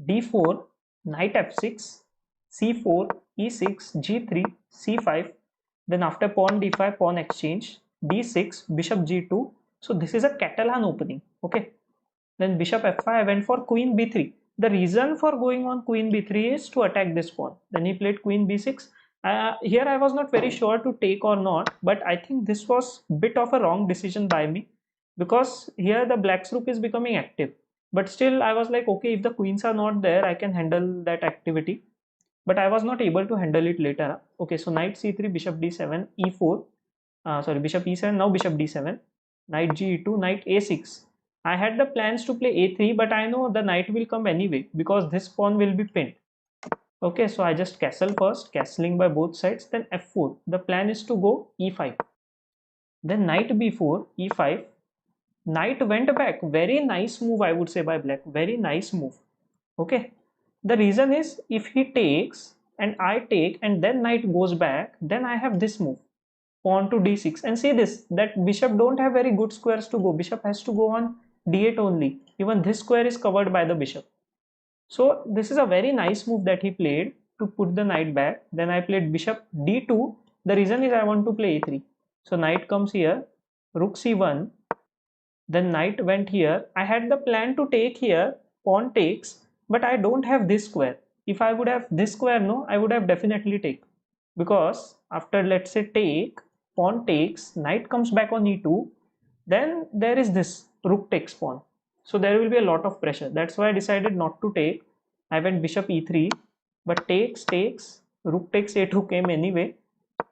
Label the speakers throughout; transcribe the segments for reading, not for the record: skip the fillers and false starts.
Speaker 1: d4, knight f6, c4, e6, g3, c5. Then after pawn d5, pawn exchange, d6, bishop g2. So this is a Catalan opening. Okay. Then bishop f5, I went for queen b3. The reason for going on queen b3 is to attack this pawn. Then he played queen b6. Here I was not very sure to take or not, but I think this was bit of a wrong decision by me, because here the black's rook is becoming active. But still I was like, okay, if the queens are not there, I can handle that activity. But I was not able to handle it later. Okay, so knight c3, bishop d7, e4, sorry, bishop e7, now bishop d7, knight g2, knight a6. I had the plans to play a3, but I know the knight will come anyway because this pawn will be pinned. Okay, so I just castle first, castling by both sides, then f4. The plan is to go e5. Then knight b4, e5. Knight went back. Very nice move, I would say, by black. Very nice move. Okay. The reason is, if he takes and I take and then knight goes back, then I have this move. Pawn to d6. And see this, that bishop don't have very good squares to go. Bishop has to go on d8 only. Even this square is covered by the bishop. So this is a very nice move that he played to put the knight back. Then I played bishop d2. The reason is I want to play a3. So knight comes here, rook c1. Then knight went here. I had the plan to take here, pawn takes, but I don't have this square. If I would have this square, no, I would have definitely take. Because after, let's say, take, pawn takes, knight comes back on e2, then there is this rook takes pawn. So there will be a lot of pressure. That's why I decided not to take. I went bishop e3, but takes, rook takes a2 came anyway.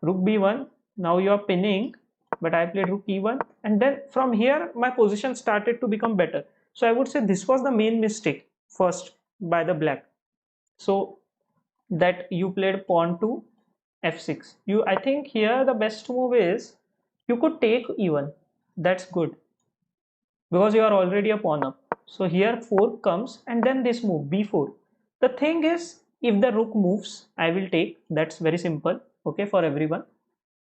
Speaker 1: Rook b1, now you are pinning, but I played rook e1, and then from here my position started to become better. So I would say this was the main mistake first by the black. So that you played pawn to f6. I think here the best move is you could take e1. That's good because you are already a pawn up. So here 4 comes and then this move b4. The thing is, if the rook moves, I will take. That's very simple, okay, for everyone.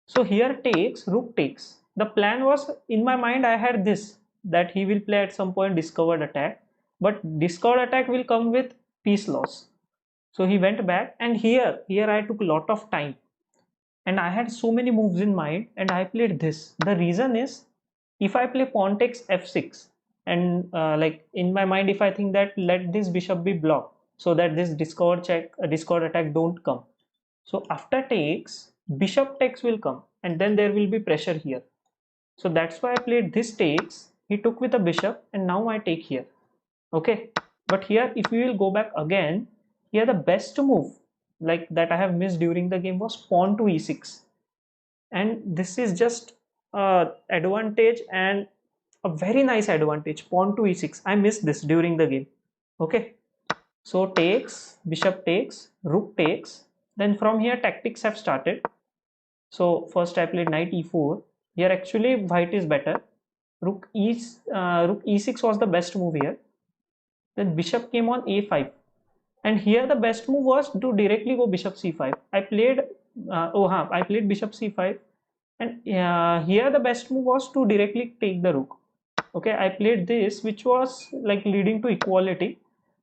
Speaker 1: So here takes, rook takes. The plan was, in my mind I had this, that he will play at some point discovered attack, but discovered attack will come with piece loss. So he went back, and here I took a lot of time and I had so many moves in mind and I played this. The reason is, if I play pawn takes f6 and like in my mind, if I think that let this bishop be blocked so that this discovered attack don't come. So after takes, bishop takes will come and then there will be pressure here. So that's why I played this takes. He took with a bishop and now I take here. Okay, but here if we will go back again, here the best move like that I have missed during the game was pawn to e6, and this is just advantage and a very nice advantage. Pawn to e6, I missed this during the game. Okay, so takes, bishop takes, rook takes. Then from here tactics have started. So first I played knight e4. Here actually white is better. Rook e6 was the best move here. Then bishop came on a5, and here the best move was to directly go bishop c5. I played I played bishop c5, and here the best move was to directly take the rook. Okay, I played this, which was like leading to equality.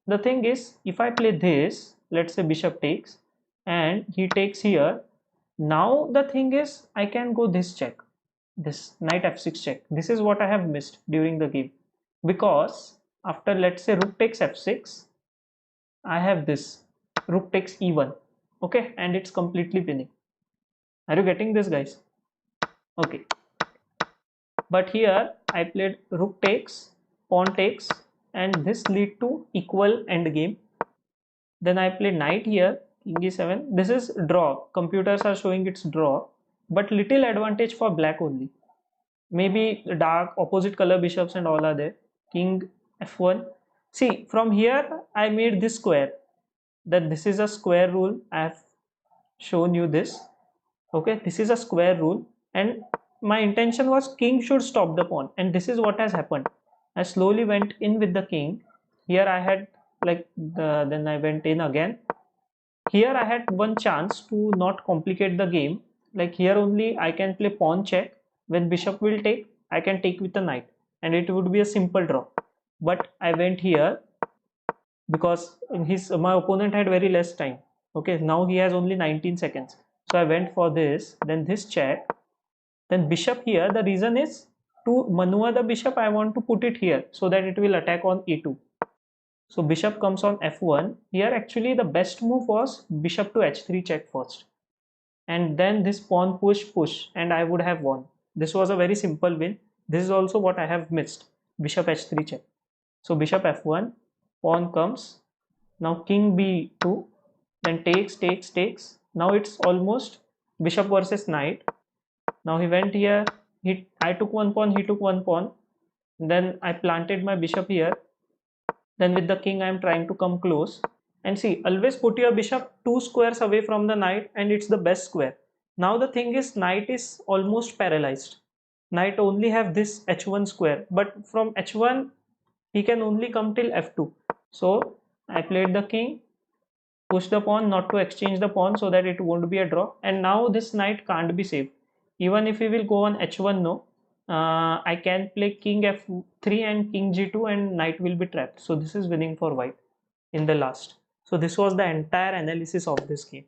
Speaker 1: The thing is, if I play this, let's say bishop takes and he takes here, now the thing is I can go this check, this knight f6 check. This is what I have missed during the game, because after, let's say, rook takes f6, I have this rook takes e1. Okay, and it's completely pinning. Are you getting this, guys? Okay, but here I played rook takes, pawn takes, and this lead to equal end game. Then I played knight here, king e7. This is draw. Computers are showing it's draw, but little advantage for black only. Maybe dark opposite color bishops and all are there. King f1. See, from here I made this square. That this is a square rule. I have shown you this. Okay, this is a square rule, and my intention was king should stop the pawn, and this is what has happened. I slowly went in with the king. Here I had then I went in again. Here I had one chance to not complicate the game. Like here only I can play pawn check. When bishop will take, I can take with the knight and it would be a simple draw. But I went here because my opponent had very less time. Okay, now he has only 19 seconds. So I went for this, then this check, then bishop here. The reason is to maneuver the bishop, I want to put it here so that it will attack on e2. So bishop comes on f1. Here actually the best move was bishop to h3 check first. And then this pawn push, and I would have won. This was a very simple win. This is also what I have missed. Bishop h3 check. So bishop f1, pawn comes. Now king b2, then takes. Now it's almost bishop versus knight. Now he went here. I took one pawn, he took one pawn. Then I planted my bishop here. Then with the king I am trying to come close. And see, always put your bishop 2 squares away from the knight, and it's the best square. Now the thing is, knight is almost paralyzed. Knight only have this h1 square, but from h1 he can only come till f2. So I played the king, push the pawn, not to exchange the pawn so that it won't be a draw. And now this knight can't be saved. Even if he will go on h1, no, I can play king f3 and king g2 and knight will be trapped. So this is winning for white in the last. So this was the entire analysis of this game.